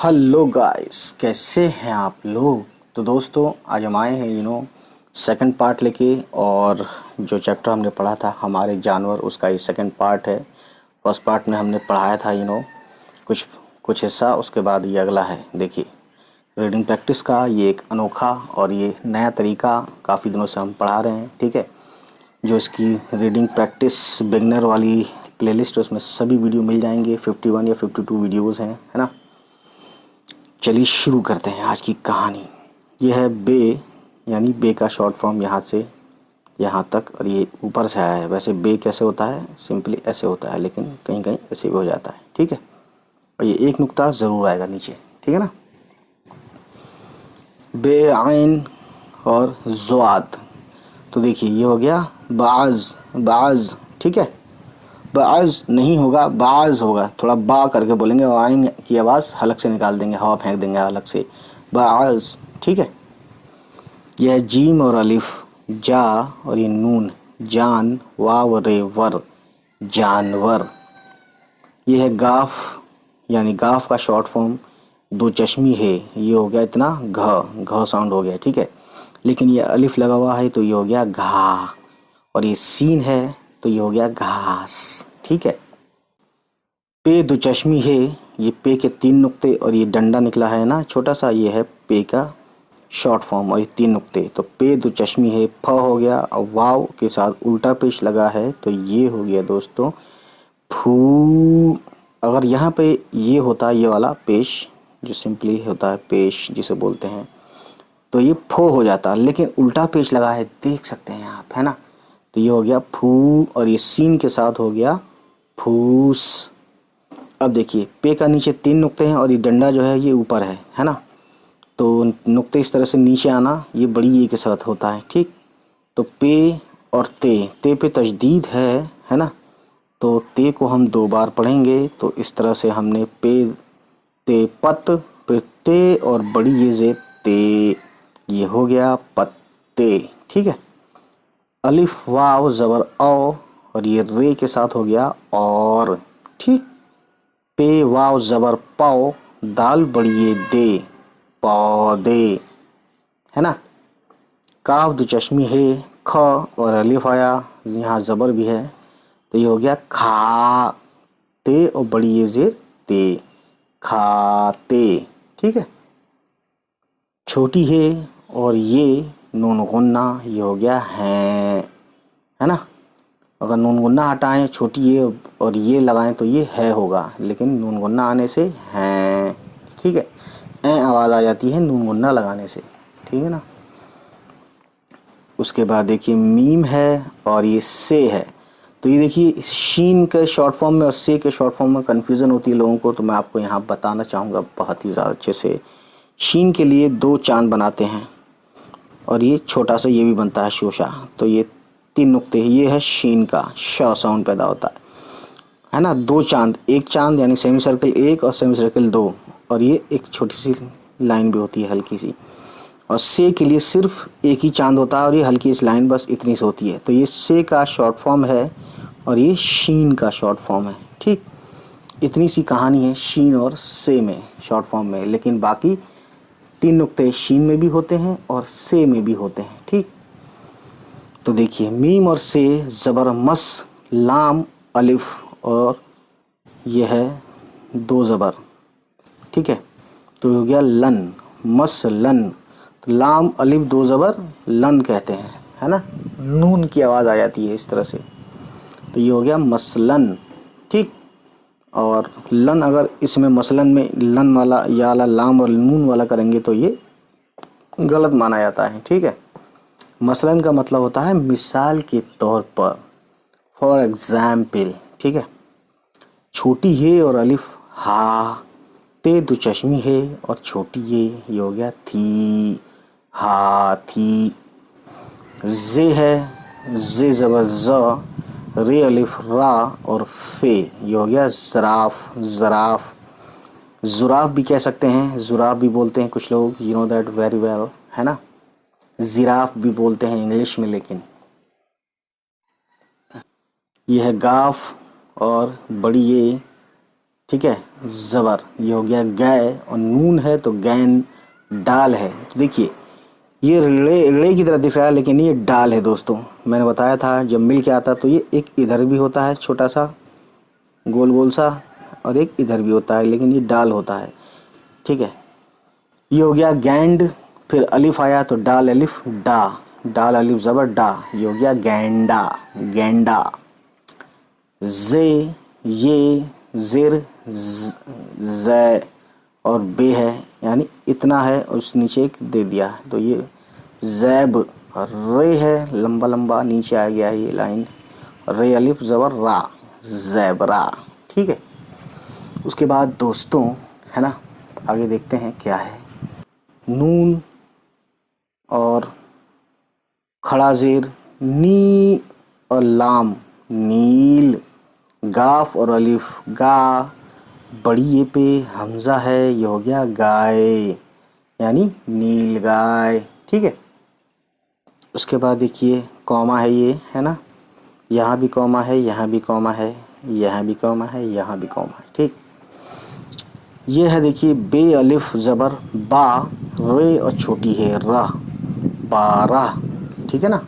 Hello guys, कैसे हैं आप लोग। तो दोस्तों, आज हम आए हैं सेकंड पार्ट लेके। और जो चैप्टर हमने पढ़ा था हमारे जानवर, उसका ये सेकंड पार्ट है। फर्स्ट पार्ट में हमने पढ़ाया था कुछ कुछ हिस्सा, उसके बाद ये अगला है। देखिए, रीडिंग प्रैक्टिस का ये एक अनोखा और ये नया तरीका काफ़ी दिनों से हम पढ़ा रहे हैं। ठीक है, जो इसकी रीडिंग प्रैक्टिस बिगनर वाली प्लेलिस्ट है, उसमें सभी वीडियो मिल जाएंगे। 51 या 52 वीडियोज़ हैं, है ना। चलिए शुरू करते हैं आज की कहानी। यह है बे, यानी बे का शॉर्ट फॉर्म यहाँ से यहाँ तक, और ये ऊपर से आया है। वैसे बे कैसे होता है, सिंपली ऐसे होता है, लेकिन कहीं कहीं ऐसे भी हो जाता है। ठीक है, और ये एक नुक्ता ज़रूर आएगा नीचे। ठीक है ना। बे आइन और ज़ुआद। तो देखिए, ये हो गया बाज बाज। ठीक है, बाज नहीं होगा, बाज होगा। थोड़ा बा करके बोलेंगे और आइन की आवाज़ हलक से निकाल देंगे, हवा फेंक देंगे हलक से, बाज। ठीक है, यह जीम और अलिफ, जा और ये नून, जान, वाव रे वर, जानवर। ये है गाफ, यानी गाफ का शॉर्ट फॉर्म दो चश्मी है। ये हो गया इतना घ साउंड हो गया। ठीक है, लेकिन ये अलिफ लगा हुआ है तो ये हो गया घा, और ये सीन है तो ये हो गया घास। ठीक है, पे दो चश्मी है। ये पे के तीन नुक्ते और ये डंडा निकला है ना छोटा सा, ये है पे का शॉर्ट फॉर्म, और ये तीन नुक्ते। तो पे दो चश्मी है, फ हो गया, और वाव के साथ उल्टा पेश लगा है तो ये हो गया दोस्तों फू। अगर यहाँ पे ये होता, ये वाला पेश जो सिंपली होता है पेश जिसे बोलते हैं, तो ये फो हो जाता, लेकिन उल्टा पेश लगा है, देख सकते हैं आप, है ना। तो ये हो गया फू, और ये सीन के साथ हो गया फूस। अब देखिए, पे का नीचे तीन नुक्ते हैं और ये डंडा जो है ये ऊपर है ना। तो नुक्ते इस तरह से नीचे आना, ये बड़ी ए के साथ होता है। ठीक, तो पे और ते पे तजदीद है ना। तो ते को हम दो बार पढ़ेंगे, तो इस तरह से हमने पे ते पत, फिर ते और बड़ी ये जे ते, ये हो गया पत्ते। ठीक है, अलिफ वाव ज़बर औ, और ये रे के साथ हो गया और। ठीक, पे वाव ज़बर पाओ, दाल बड़ी ये दे, पौधे, है ना। काफ दो चश्मी है, ख और अलिफ आया, यहाँ ज़बर भी है तो ये हो गया खा, ते और बड़ी ये जेर ते, खाते। ठीक है, छोटी है और ये नून गुन्ना, ये हो गया है ना। अगर नून गुन्ना हटाएं, छोटी ये और ये लगाएं तो ये है होगा, लेकिन नून गुन्ना आने से हैं। ठीक है, ए आवाज़ आ जाती है नून गुन्ना लगाने से। ठीक है ना। उसके बाद देखिए मीम है और ये से है। तो ये देखिए, शीन के शॉर्ट फॉर्म में और से के शॉर्ट फॉर्म में कन्फ्यूज़न होती है लोगों को, तो मैं आपको यहाँ बताना चाहूँगा बहुत ही ज़्यादा अच्छे से। शीन के लिए दो चांद बनाते हैं, और ये छोटा सा ये भी बनता है शोशा। तो ये तीन नुक्ते, ये है शीन का श साउंड पैदा होता है ना। दो चांद, एक चांद यानी सेमी सर्कल एक और सेमी सर्कल दो, और ये एक छोटी सी लाइन भी होती है हल्की सी। और से के लिए सिर्फ एक ही चांद होता है और ये हल्की सी लाइन बस इतनी सी होती है। तो ये से का शॉर्ट फॉर्म है और ये शीन का शॉर्ट फॉर्म है। ठीक, इतनी सी कहानी है शीन और से में शॉर्ट फॉर्म में, लेकिन बाकी तीन नुक्ते शीन में भी होते हैं और से में भी होते हैं। ठीक, तो देखिए मीम और से ज़बर मस, लाम अलिफ और यह है दो ज़बर। ठीक है, तो हो गया लन, मस लन। तो लाम अलिफ दो ज़बर लन कहते हैं, है ना। नून की आवाज़ आ जाती है इस तरह से, तो ये हो गया मसलन। ठीक, और लन अगर इसमें मसलन में लन वाला या वाला लाम और नून वाला करेंगे तो ये गलत माना जाता है। ठीक है, मसलन का मतलब होता है मिसाल के तौर पर, फॉर एग्जाम्पल। ठीक है, छोटी है और अलिफ हा, ते दो चश्मी है और छोटी ये हो गया थी, हाथी। जे है, जे ज़बर ज़, रे अलिफ रा और फे, ये हो गया ज़राफ, ज़राफ। ज़ुराफ भी कह सकते हैं, ज़ुराफ भी बोलते हैं कुछ लोग, you know that very well, है ना। जिराफ भी बोलते हैं इंग्लिश में, लेकिन ये है गाफ और बड़ी ये ठीक है, ज़बर, ये हो गया गै, और नून है तो गैन डाल है। तो देखिए ये रे रे की तरह दिख रहा है लेकिन ये डाल है दोस्तों। मैंने बताया था जब मिल के आता तो ये एक इधर भी होता है छोटा सा गोल गोल सा, और एक इधर भी होता है, लेकिन ये डाल होता है। ठीक है, ये हो गया गैंड, फिर अलिफ आया तो डाल अलिफ डा, डाल अलिफ ज़बर डा, ये हो गया गैंडा, गैंडा। जे, ये, ज़िर, ज़ै और बे है, यानी इतना है और उस नीचे एक दे दिया तो ये ज़ैब। रे है लंबा लंबा नीचे आ गया ये लाइन, रे अलिफ ज़बर रा, ज़ैबरा। ठीक है, उसके बाद दोस्तों है ना, आगे देखते हैं क्या है। नून और खड़ा ज़ेर नी और लाम नील, गाफ और अलिफ गा, बड़ी ये पे हमज़ा है, ये हो गया गाय, यानी नील गाय। ठीक है, उसके बाद देखिए कॉमा है ये, है ना, यहाँ भी कॉमा है, यहाँ भी कॉमा है, यहाँ भी कॉमा है, यहाँ भी कॉमा है। ठीक, ये है देखिए बे अलिफ ज़बर बा, रे और छोटी है रा, बारह। ठीक है ना,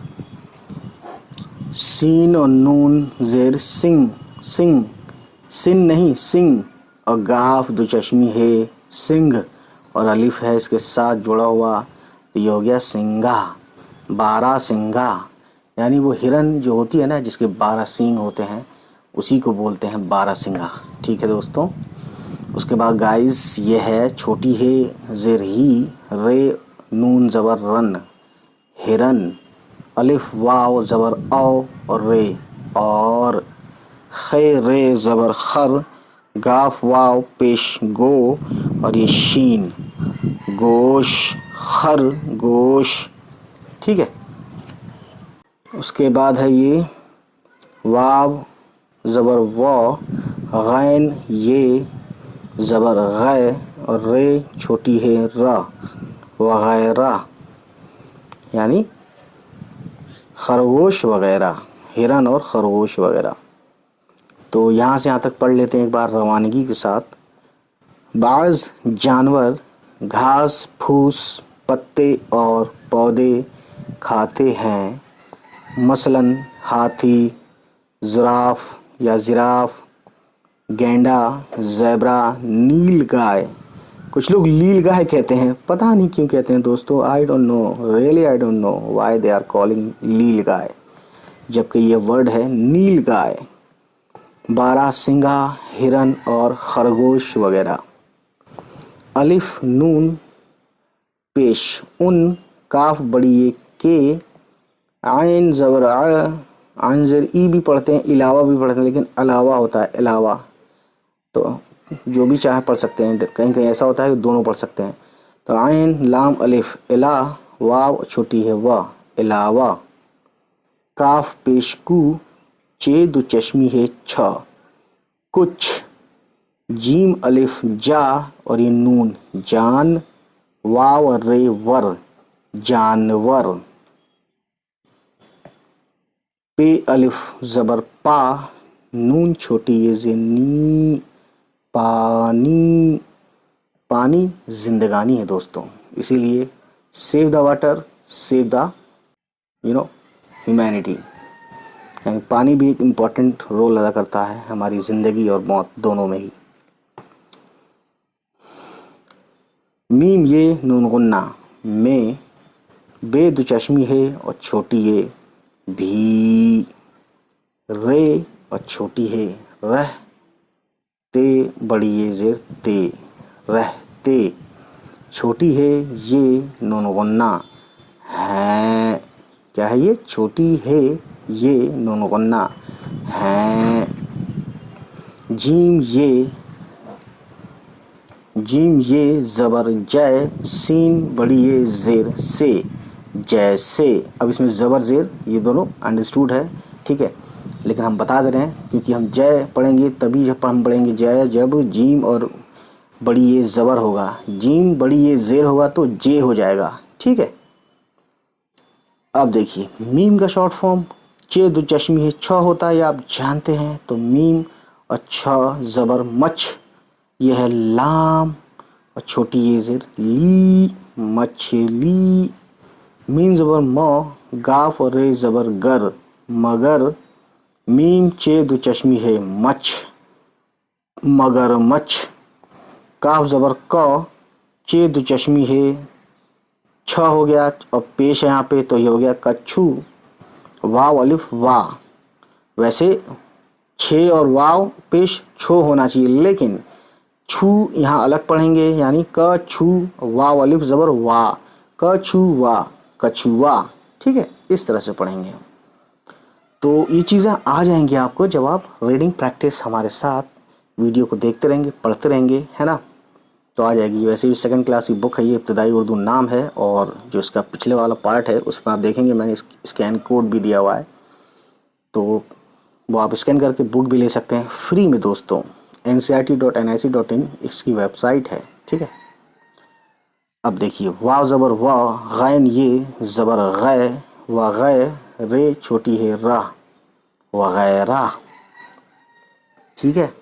सीन और नून ज़ेर सिंह, सिंह, सिन नहीं सिंह, और गाफ दो चश्मी है सिंह, और अलिफ है इसके साथ जुड़ा हुआ तो ये हो गया सिंगा, बारह सिंगा, यानी वो हिरन जो होती है ना जिसके 12 सींग होते हैं उसी को बोलते हैं बारह सिंगा। ठीक है दोस्तों, उसके बाद गाइस ये है छोटी है ज़ेर ही, रे नून ज़बर रन, हिरन, अलिफ वाव ज़बर औ और रे और, खे रे ज़बर खर, गाफ वाव पेश गो और ये शीन, गोश, खर गोश। ठीक है, उसके बाद है ये वाव ज़बर व, गैन ये ज़बर गै और रे छोटी है र, वगैरह, यानी खरगोश वगैरह, हिरन और खरगोश वगैरह। तो यहाँ से यहाँ तक पढ़ लेते हैं एक बार रवानगी के साथ। बाज़ जानवर घास फूस पत्ते और पौधे खाते हैं, मसलन हाथी, ज़िराफ या ज़िराफ, गैंडा, ज़ेब्रा, नील गाय। कुछ लोग लील गाय कहते हैं, पता नहीं क्यों कहते हैं दोस्तों, I don't know, really I don't know why they are calling lil guy, जबकि ये वर्ड है नील गाय। बारह सिंगा, हिरन और खरगोश वगैरह। अलिफ नून पेश उन, काफ बड़ी ये के, आइन ज़बर आइन ज़ेर ई भी पढ़ते हैं, इलावा भी पढ़ते हैं, लेकिन अलावा होता है अलावा, तो जो भी चाहे पढ़ सकते हैं, कहीं कहीं ऐसा होता है कि दोनों पढ़ सकते हैं। तो आइन लाम अलिफ इला, वाव छोटी है व, इलावा, काफ पेशकू, चे दो चश्मी है छ, कुछ, जीम अलिफ जा और ये नून जान, वाव और रे वर, जानवर, पे अलिफ ज़बर पा, नून छोटी ये जे नी, पानी, पानी जिंदगानी है दोस्तों, इसीलिए save the water save the humanity, यानी पानी भी एक इम्पॉर्टेंट रोल अदा करता है हमारी ज़िंदगी और मौत दोनों में ही। मीम ये नून गुन्ना में, बे दो चश्मी है और छोटी है भी, रे और छोटी है रह, ते बड़ी ये ज़ेर ते, रहते, छोटी है ये नून गुन्ना है, क्या है ये, छोटी है ये नून गुन्ना है। जीम ये ज़बर जय, सीन बड़ी ये ज़ेर से, जैसे। अब इसमें ज़बर ज़ेर ये दोनों अंडरस्टूड है, ठीक है, लेकिन हम बता दे रहे हैं क्योंकि हम जय पढ़ेंगे तभी जब हम पढ़ेंगे जय जब जीम और बड़ी ये ज़बर होगा, जीम बड़ी ये ज़ेर होगा तो जे हो जाएगा। ठीक है, अब देखिए मीम का शॉर्ट फॉर्म चे दो चश्मी है छ होता है, आप जानते हैं, तो मीम और छ ज़बर मच ये है लाम और छोटी ये ज़ेर ली, मछली। मीम ज़बर म, गाफ और रे ज़बर गर, मगर। मीम चे दो चश्मी है मछ, मगरमच्छ। काफ ज़बर क, चे दो चश्मी है छ हो गया और पेश है यहाँ पे, तो ये हो गया कच्छू। वाव अलिफ वा, वैसे छे और वाव पेश छो होना चाहिए, लेकिन छू यहाँ अलग पढ़ेंगे, यानी क छू वाव अलिफ ज़बर वा, क छू वा, कछुआ। ठीक है, इस तरह से पढ़ेंगे। तो ये चीज़ें आ जाएंगी आपको जब आप रीडिंग प्रैक्टिस हमारे साथ वीडियो को देखते रहेंगे, पढ़ते रहेंगे, है ना। तो आ जाएगी। वैसे भी सेकंड क्लास की बुक है ये, इब्तदाई उर्दू नाम है, और जो इसका पिछले वाला पार्ट है उसमें आप देखेंगे मैंने स्कैन कोड भी दिया हुआ है, तो वो आप स्कैन करके बुक भी ले सकते हैं फ्री में दोस्तों। ncrt.nic.in इसकी वेबसाइट है। ठीक है, अब देखिए वाव ज़बर वाह, गैन ये ज़बर गै, व गै, रे छोटी है राह, वगैरह। ठीक है,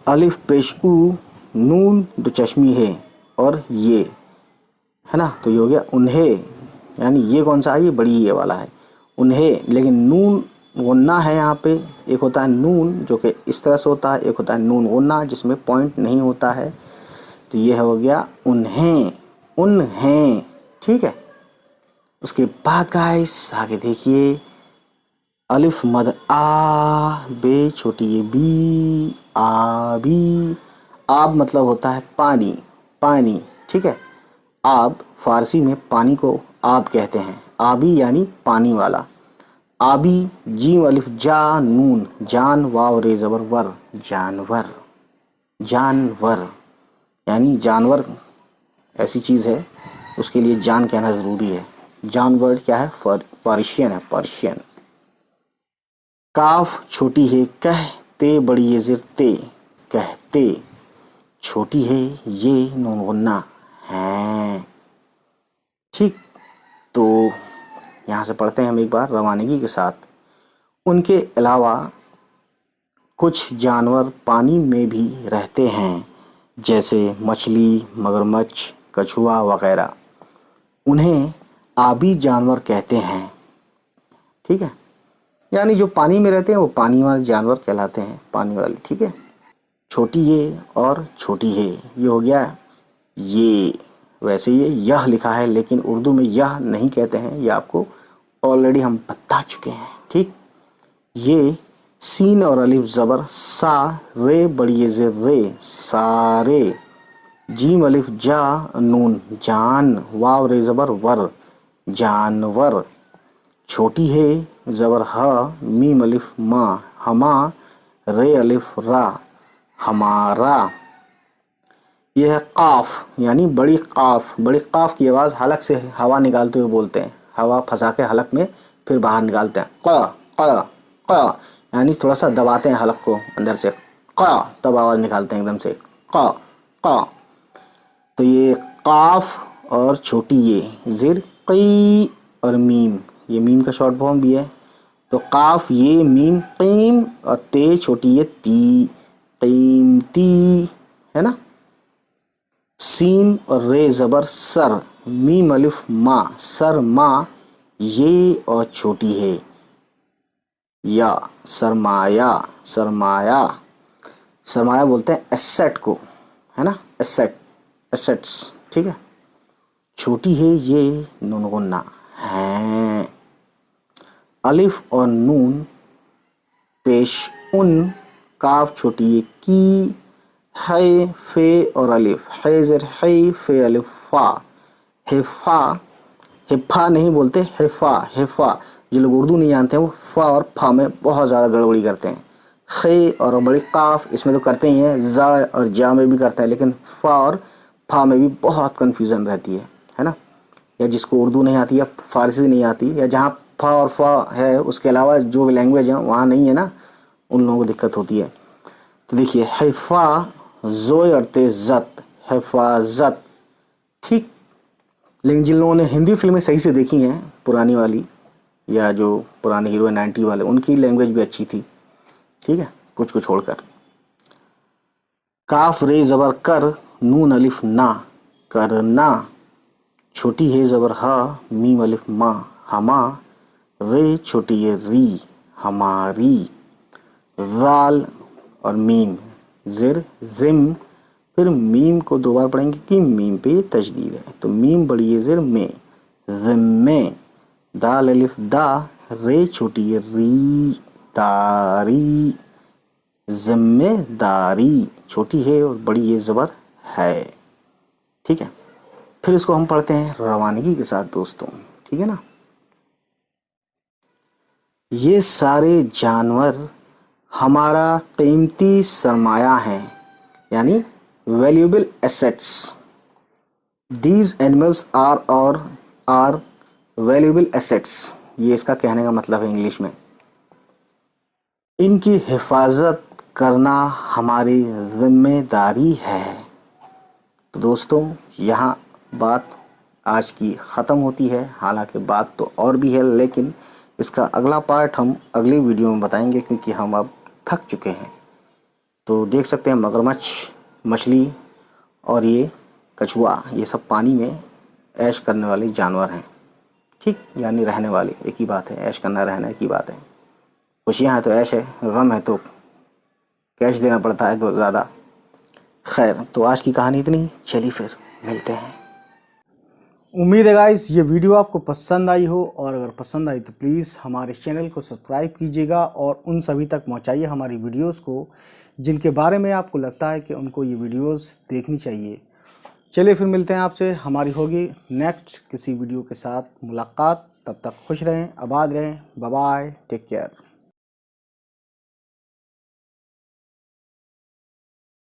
अलिफ पेश ऊ, नून दो चश्मी है और ये, है ना। तो ये हो गया उन्हें, यानी ये कौन सा है, ये बड़ी ये वाला है उन्हें, लेकिन नून गुन्ना है यहाँ पे। एक होता है नून जो कि इस तरह से होता है, एक होता है नून गुन्ना जिसमें पॉइंट नहीं होता है। तो ये हो गया उन्हें, उन्हें। ठीक है, उसके बाद गाइस आगे देखिए, अलिफ मद आ, बे छोटी ये बी, आबी। आब मतलब होता है पानी, पानी। ठीक है, आब फारसी में पानी को आब कहते हैं, आबी यानी पानी वाला। आबी, जीम अलिफ जा नून, जान वाव रे ज़बर वर, जानवर, जानवर। यानी जानवर ऐसी चीज़ है उसके लिए जान कहना ज़रूरी है। जानवर क्या है, पर्शियन है, पर्शियन। काफ छोटी है कह, ते बड़ी ये ज़िर ते, कहते। छोटी है ये नून गुन्ना हैं। ठीक, तो यहाँ से पढ़ते हैं हम एक बार रवानगी के साथ। उनके अलावा कुछ जानवर पानी में भी रहते हैं, जैसे मछली, मगरमच्छ, कछुआ वगैरह। उन्हें आबी जानवर कहते हैं। ठीक है, यानी जो पानी में रहते हैं वो पानी वाले जानवर कहलाते हैं, पानी वाले। ठीक है, छोटी ये और छोटी है, ये हो गया ये। वैसे ये यह लिखा है, लेकिन उर्दू में यह नहीं कहते हैं, ये आपको ऑलरेडी हम बता चुके हैं। ठीक, ये सीन और अलिफ ज़बर सा, रे बड़ी ये ज़ेर रे, सारे। जीम अलिफ जा नून जान, वाव रे ज़बर वर, जानवर। छोटी है ज़बर ह, मीम अलिफ मा, हमा, रे अलिफ रा, हमारा। यह है काफ, यानी बड़ी काफ। बड़ी काफ की आवाज़ हलक से हवा निकालते हुए बोलते हैं, हवा फंसा के हलक में फिर बाहर निकालते हैं। क क क, यानी थोड़ा सा दबाते हैं हलक को अंदर से, क, तब आवाज़ निकालते हैं एकदम से, क क। तो ये काफ और छोटी ये ज़िर कई और मीम, ये मीम का शॉर्ट फॉर्म भी है। तो काफ ये, मीम कीम, और ते छोटी ये ती, कीमती, है ना। सीन और रे ज़बर सर, मीम अलिफ मा, सर मा, ये और छोटी है या, सरमाया, सरमाया। सरमाया बोलते हैं एसेट को, है ना, एसेट, एसेट्स। ठीक है, छोटी है ये नून गुन्ना हैं। अलिफ और नून पेश उन, काफ छोटी है की, है फे और अलिफ, है ज़र है, फे अलिफ फा, हिफा। हिफा नहीं बोलते, हिफा, हिफा। जो लोग उर्दू नहीं जानते हैं वो फा और फा में बहुत ज़्यादा गड़बड़ी करते हैं। खे और बड़ी काफ इसमें तो करते ही हैं, जा और जा में भी करते हैं, लेकिन फा और फा में भी बहुत कन्फ्यूज़न रहती है ना। या जिसको उर्दू नहीं आती या फारसी नहीं आती, या जहाँ फा और फा है उसके अलावा जो भी लैंग्वेज है वहाँ नहीं है ना, उन लोगों को दिक्कत होती है। तो देखिए हिफा, ज़ोय और तेज़त, हिफाजत। ठीक, लेकिन जिन लोगों ने हिंदी फिल्में सही से देखी हैं पुरानी वाली, या जो पुराने हीरो 90 वाले, उनकी लैंग्वेज भी अच्छी थी। ठीक है, कुछ को छोड़कर। काफ रे ज़बर कर, नून अलिफ ना, करना। छोटी है ज़बर हा, मीम अलिफ मा, हमा। रे छोटी है री, हमारी। जाल और मीम ज़िर ज़िम। फिर मीम को दो बार पढ़ेंगे कि मीम पे तशदीद है, तो मीम बड़ी है ज़िर में, ज़िम्मे। दाल अलिफ दा, रे छोटी है री, दारी। जिम्मेदारी छोटी है और बड़ी है ज़बर है। ठीक है, फिर इसको हम पढ़ते हैं रवानगी के साथ दोस्तों। ठीक है ना। ये सारे जानवर हमारा कीमती सरमाया है, यानी valuable assets. These animals are valuable assets, ये इसका कहने का मतलब है इंग्लिश में। इनकी हिफाजत करना हमारी जिम्मेदारी है। तो दोस्तों यहाँ बात आज की ख़त्म होती है, हालांकि बात तो और भी है, लेकिन इसका अगला पार्ट हम अगली वीडियो में बताएंगे, क्योंकि हम अब थक चुके हैं। तो देख सकते हैं मगरमच्छ, मछली और ये कछुआ, ये सब पानी में ऐश करने वाले जानवर हैं। ठीक, यानी रहने वाले, एक ही बात है, ऐश करना रहना एक ही बात है। खुशियाँ हैं तो ऐश है, गम है तो कैश देना पड़ता है बहुत ज़्यादा। खैर, तो आज की कहानी इतनी, चलिए फिर मिलते हैं। उम्मीद है गाइस ये वीडियो आपको पसंद आई हो, और अगर पसंद आई तो प्लीज़ हमारे चैनल को सब्सक्राइब कीजिएगा और उन सभी तक पहुंचाइए हमारी वीडियोस को जिनके बारे में आपको लगता है कि उनको ये वीडियोस देखनी चाहिए। चलिए फिर मिलते हैं आपसे, हमारी होगी नेक्स्ट किसी वीडियो के साथ मुलाकात। तब तक खुश रहें, आबाद रहें, बाय बाय, टेक केयर।